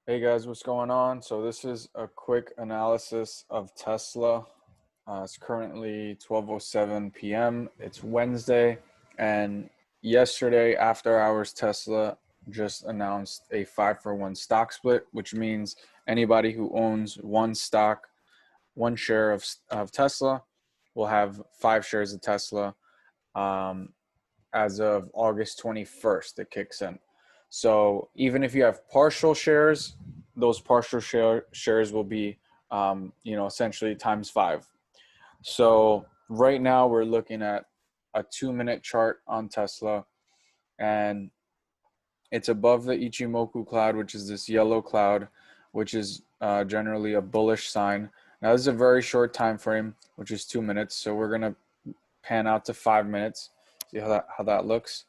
Hey guys, what's going on? So this is a quick analysis of Tesla. It's currently 12:07 p.m. It's Wednesday, and yesterday after hours Tesla just announced a 5-for-1 stock split, which means anybody who owns one stock, one share of Tesla will have 5 shares of Tesla. Um, as of August 21st, it kicks in. So even if you have partial shares, those partial shares will be, essentially times 5. So right now we're looking at a 2-minute chart on Tesla, and it's above the Ichimoku cloud, which is this yellow cloud, which is generally a bullish sign. Now this is a very short time frame, which is 2 minutes. So we're gonna pan out to 5 minutes, see how that looks.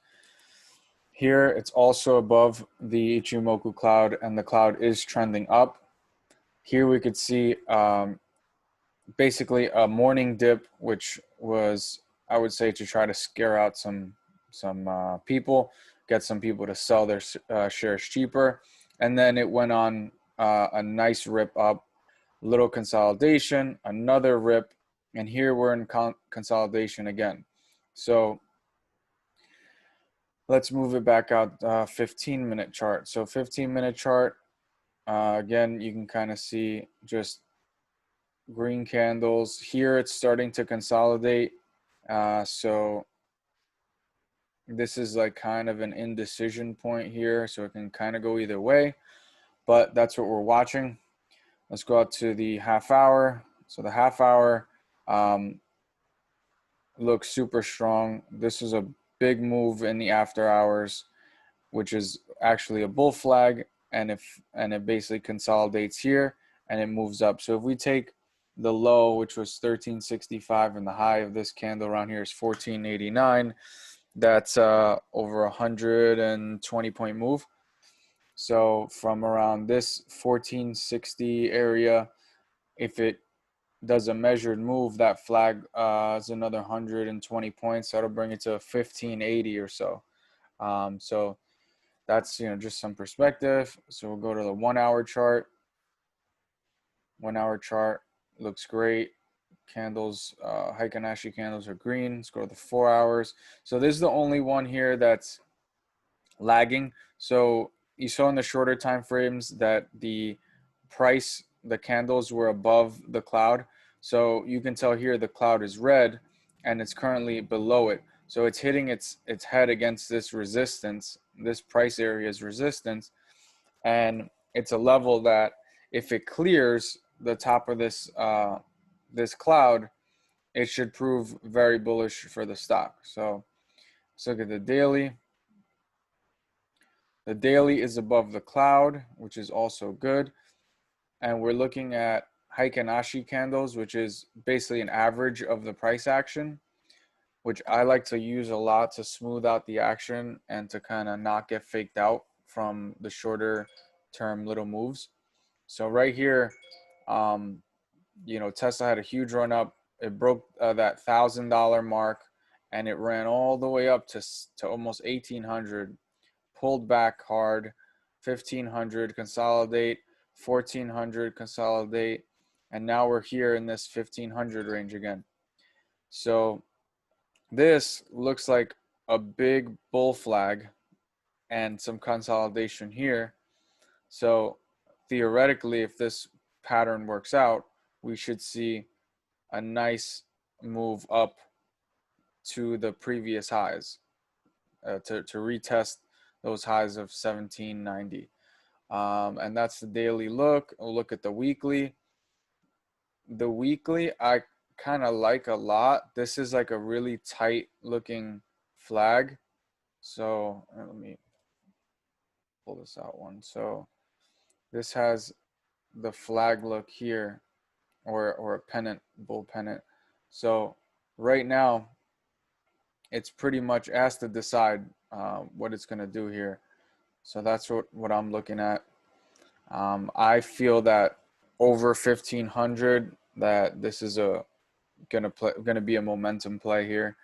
Here, it's also above the Ichimoku cloud, and the cloud is trending up. Here we could see basically a morning dip, which was, I would say, to try to scare out some people, get some people to sell their shares cheaper. And then it went on a nice rip up, little consolidation, another rip, and here we're in consolidation again. So let's move it back out, 15-minute chart. So 15-minute chart, again, you can kind of see just green candles. Here it's starting to consolidate. So this is like kind of an indecision point here. So it can kind of go either way, but that's what we're watching. Let's go out to the half hour. So the half hour looks super strong. This is a big move in the after hours, which is actually a bull flag, and it basically consolidates here and it moves up. So if we take the low, which was 1365, and the high of this candle around here is 1489, that's over 120 point move. So from around this 1460 area, if it does a measured move, that flag is another 120 points. That'll bring it to 1580 or so. So that's, just some perspective. So we'll go to the 1-hour chart. 1-hour chart looks great. Candles, Heikin Ashi candles are green. Let's go to the 4 hours. So this is the only one here that's lagging. So you saw in the shorter time frames that the candles were above the cloud. So you can tell here the cloud is red and it's currently below it. So it's hitting its head against this resistance, this price area's resistance. And it's a level that if it clears the top of this cloud, it should prove very bullish for the stock. So let's look at the daily. The daily is above the cloud, which is also good. And we're looking at Heikin Ashi candles, which is basically an average of the price action, which I like to use a lot to smooth out the action and to kind of not get faked out from the shorter term little moves. So right here, Tesla had a huge run up. It broke that $1,000 mark, and it ran all the way up to almost 1,800. Pulled back hard, 1,500, consolidate, 1,400, consolidate, and now we're here in this 1,500 range again. So this looks like a big bull flag and some consolidation here. So theoretically, if this pattern works out, we should see a nice move up to the previous highs, to retest those highs of 1790. And that's the daily look. We'll look at the weekly. The weekly I kind of like a lot. This is like a really tight looking flag. So let me pull this out one. So this has the flag look here, or a pennant, bull pennant. So right now it's pretty much asked to decide what it's going to do here. So that's what I'm looking at. I feel that over 1,500, that this is gonna be a momentum play here,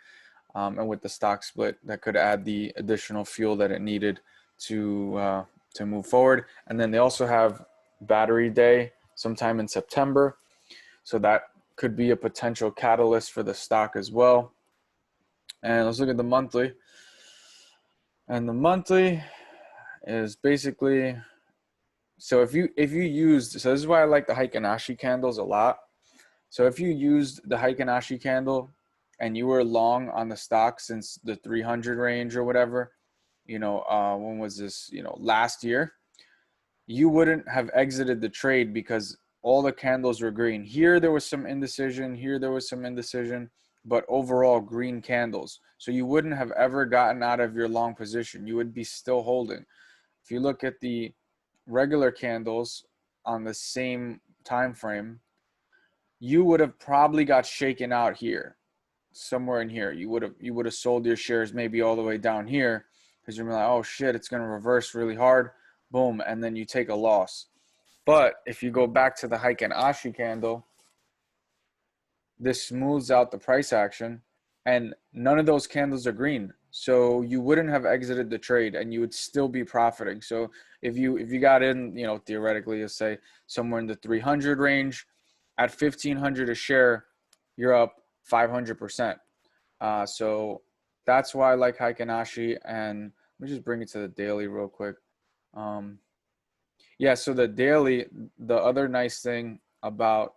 and with the stock split, that could add the additional fuel that it needed to to move forward. And then they also have battery day sometime in September. So that could be a potential catalyst for the stock as well. And let's look at the monthly. And the monthly is basically, so if you used, so this is why I like the Heiken Ashi candles a lot. So if you used the Heiken Ashi candle and you were long on the stock since the 300 range or whatever, when was this, last year, you wouldn't have exited the trade because all the candles were green. Here there was some indecision, here there was some indecision, but overall green candles. So you wouldn't have ever gotten out of your long position. You would be still holding. If you look at the regular candles on the same time frame, you would have probably got shaken out here, somewhere in here. You would have sold your shares maybe all the way down here because you're like, oh shit, it's going to reverse really hard, boom, and then you take a loss. But if you go back to the Heiken Ashi candle, this smooths out the price action, and none of those candles are green. So you wouldn't have exited the trade, and you would still be profiting. So if you got in, theoretically, let's say somewhere in the 300 range, at 1,500 a share, you're up 500%. So that's why I like Heiken Ashi. And let me just bring it to the daily real quick. Yeah, so the daily, the other nice thing about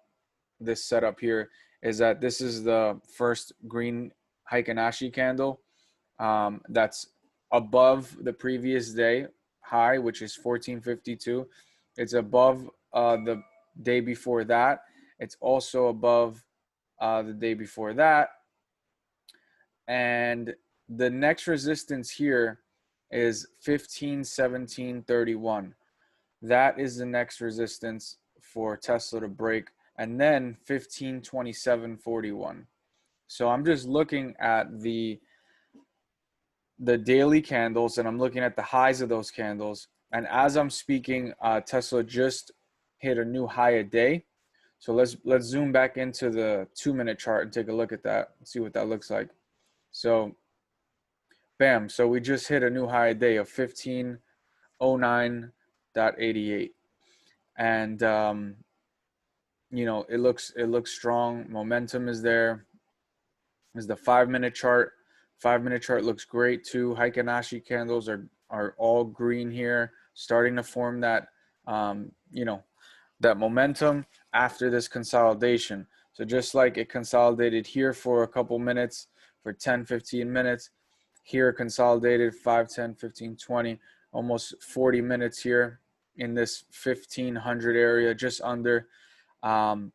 this setup here is that this is the first green Heiken Ashi candle that's above the previous day high, which is 1452. It's above the day before that. It's also above the day before that. And the next resistance here is 1517.31. That is the next resistance for Tesla to break, and then 1527.41. So I'm just looking at the daily candles, and I'm looking at the highs of those candles. And as I'm speaking, Tesla just hit a new high a day. So let's zoom back into the 2-minute chart and take a look at that and see what that looks like. So bam, so we just hit a new high a day of 1509.88. And it looks strong. Momentum is there. Is the 5-minute chart. 5-minute chart looks great too. Heiken Ashi candles are all green here, starting to form that that momentum after this consolidation. So just like it consolidated here for a couple minutes, for 10-15 minutes, here consolidated 5, 10, 15, 20, almost 40 minutes here in this 1500 area, just under, trying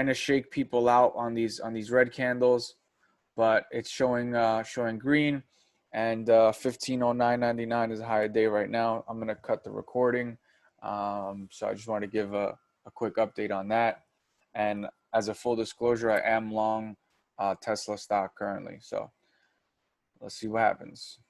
to shake people out on these red candles, but it's showing green, and 1509.99 is a high day right now. I'm gonna cut the recording, so I just want to give a quick update on that. And as a full disclosure, I am long Tesla stock currently, so let's see what happens.